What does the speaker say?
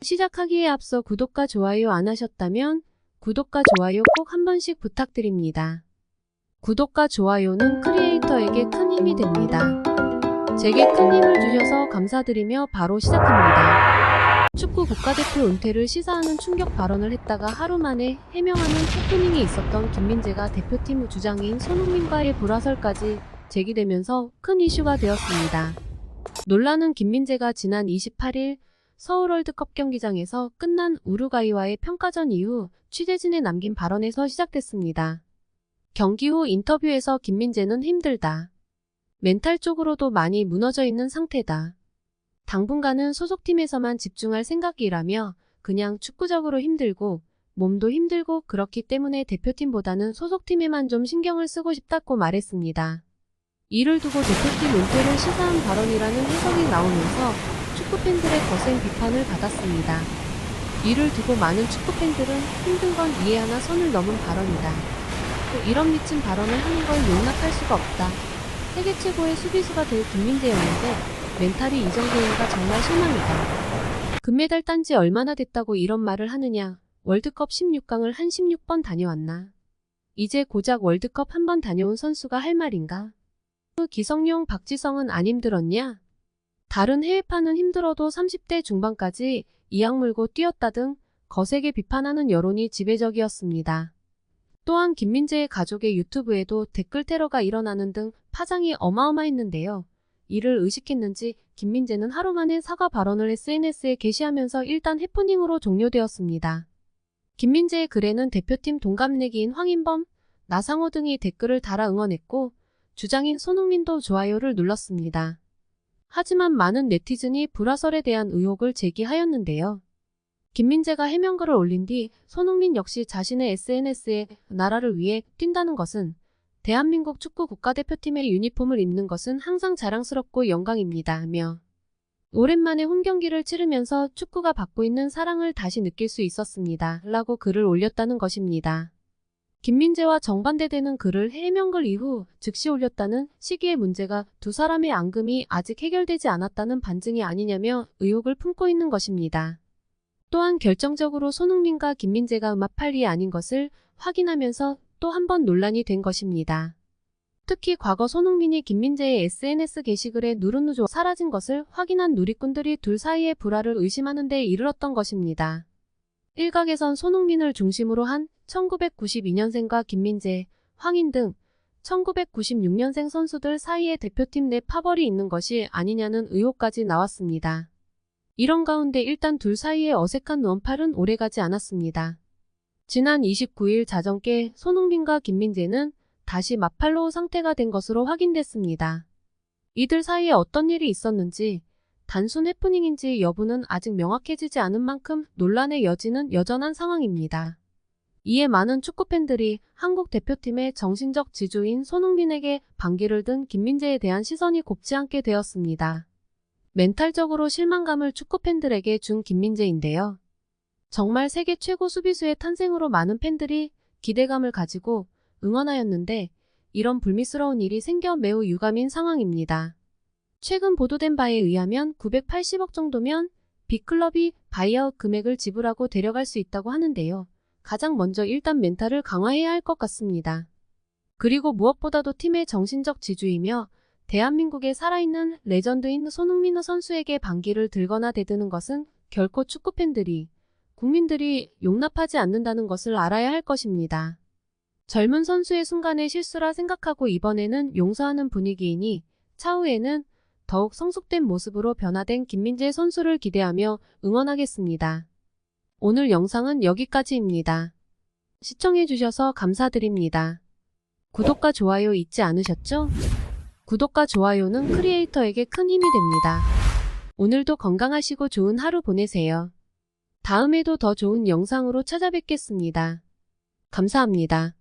시작하기에 앞서 구독과 좋아요 안 하셨다면 구독과 좋아요 꼭 한 번씩 부탁드립니다. 구독과 좋아요는 크리에이터에게 큰 힘이 됩니다. 제게 큰 힘을 주셔서 감사드리며 바로 시작합니다. 축구 국가대표 은퇴를 시사하는 충격 발언을 했다가 하루 만에 해명하는 해프닝이 있었던 김민재가 대표팀 주장인 손흥민과의 불화설까지 제기되면서 큰 이슈가 되었습니다. 논란은 김민재가 지난 28일 서울 월드컵 경기장에서 끝난 우루과이와의 평가전 이후 취재진에 남긴 발언에서 시작됐습니다. 경기 후 인터뷰에서 김민재는 힘들다. 멘탈적으로도 많이 무너져 있는 상태다. 당분간은 소속팀에서만 집중할 생각이라며 그냥 축구적으로 힘들고 몸도 힘들고 그렇기 때문에 대표팀보다는 소속팀에만 좀 신경을 쓰고 싶다고 말했습니다. 이를 두고 대표팀 은퇴를 시사한 발언이라는 해석이 나오면서 축구팬들의 거센 비판을 받았습니다. 이를 두고 많은 축구팬들은 힘든 건 이해하나 선을 넘은 발언이다. 또 이런 미친 발언을 하는 걸 용납할 수가 없다. 세계 최고의 수비수가 될 김민재였는데 멘탈이 이 정도인가 정말 실망이다. 금메달 딴 지 얼마나 됐다고 이런 말을 하느냐. 월드컵 16강을 한 16번 다녀왔나. 이제 고작 월드컵 한 번 다녀온 선수가 할 말인가. 기성용 박지성은 안 힘들었냐? 다른 해외파는 힘들어도 30대 중반까지 이악 물고 뛰었다 등 거세게 비판하는 여론이 지배적이었습니다. 또한 김민재의 가족의 유튜브에도 댓글 테러가 일어나는 등 파장이 어마어마했는데요. 이를 의식했는지 김민재는 하루 만에 사과 발언을 SNS에 게시하면서 일단 해프닝으로 종료되었습니다. 김민재의 글에는 대표팀 동갑내기인 황인범, 나상호 등이 댓글을 달아 응원했고 주장인 손흥민도 좋아요를 눌렀습니다. 하지만 많은 네티즌이 불화설에 대한 의혹을 제기하였는데요. 김민재가 해명글을 올린 뒤 손흥민 역시 자신의 SNS에 나라를 위해 뛴다는 것은 대한민국 축구 국가대표팀의 유니폼을 입는 것은 항상 자랑스럽고 영광입니다며 오랜만에 홈경기를 치르면서 축구가 받고 있는 사랑을 다시 느낄 수 있었습니다. 라고 글을 올렸다는 것입니다. 김민재와 정반대되는 글을 해명글 이후 즉시 올렸다는 시기의 문제가 두 사람의 앙금이 아직 해결되지 않았다는 반증이 아니냐며 의혹을 품고 있는 것입니다. 또한 결정적으로 손흥민과 김민재가 음합할이 아닌 것을 확인하면서 또 한 번 논란이 된 것입니다. 특히 과거 손흥민이 김민재의 SNS 게시글에 누르누조 사라진 것을 확인한 누리꾼들이 둘 사이의 불화를 의심하는 데 이르렀던 것입니다. 일각에선 손흥민을 중심으로 한 1992년생과 김민재, 황인 등 1996년생 선수들 사이에 대표팀 내 파벌이 있는 것이 아니냐는 의혹까지 나왔습니다. 이런 가운데 일단 둘 사이의 어색한 원팔은 오래가지 않았습니다. 지난 29일 자정께 손흥민과 김민재는 다시 마팔로 상태가 된 것으로 확인됐습니다. 이들 사이에 어떤 일이 있었는지 단순 해프닝인지 여부는 아직 명확해지지 않은 만큼 논란의 여지는 여전한 상황입니다. 이에 많은 축구팬들이 한국 대표팀의 정신적 지주인 손흥민에게 반기를 든 김민재에 대한 시선이 곱지 않게 되었습니다. 멘탈적으로 실망감을 축구팬들에게 준 김민재인데요. 정말 세계 최고 수비수의 탄생으로 많은 팬들이 기대감을 가지고 응원하였는데 이런 불미스러운 일이 생겨 매우 유감인 상황입니다. 최근 보도된 바에 의하면 980억 정도면 빅클럽이 바이아웃 금액을 지불하고 데려갈 수 있다고 하는데요. 가장 먼저 일단 멘탈을 강화해야 할 것 같습니다. 그리고 무엇보다도 팀의 정신적 지주이며 대한민국에 살아있는 레전드인 손흥민 선수에게 반기를 들거나 대드는 것은 결코 축구팬들이, 국민들이 용납하지 않는다는 것을 알아야 할 것입니다. 젊은 선수의 순간의 실수라 생각하고 이번에는 용서하는 분위기이니 차후에는 더욱 성숙된 모습으로 변화된 김민재 선수를 기대하며 응원하겠습니다. 오늘 영상은 여기까지입니다. 시청해주셔서 감사드립니다. 구독과 좋아요 잊지 않으셨죠? 구독과 좋아요는 크리에이터에게 큰 힘이 됩니다. 오늘도 건강하시고 좋은 하루 보내세요. 다음에도 더 좋은 영상으로 찾아뵙겠습니다. 감사합니다.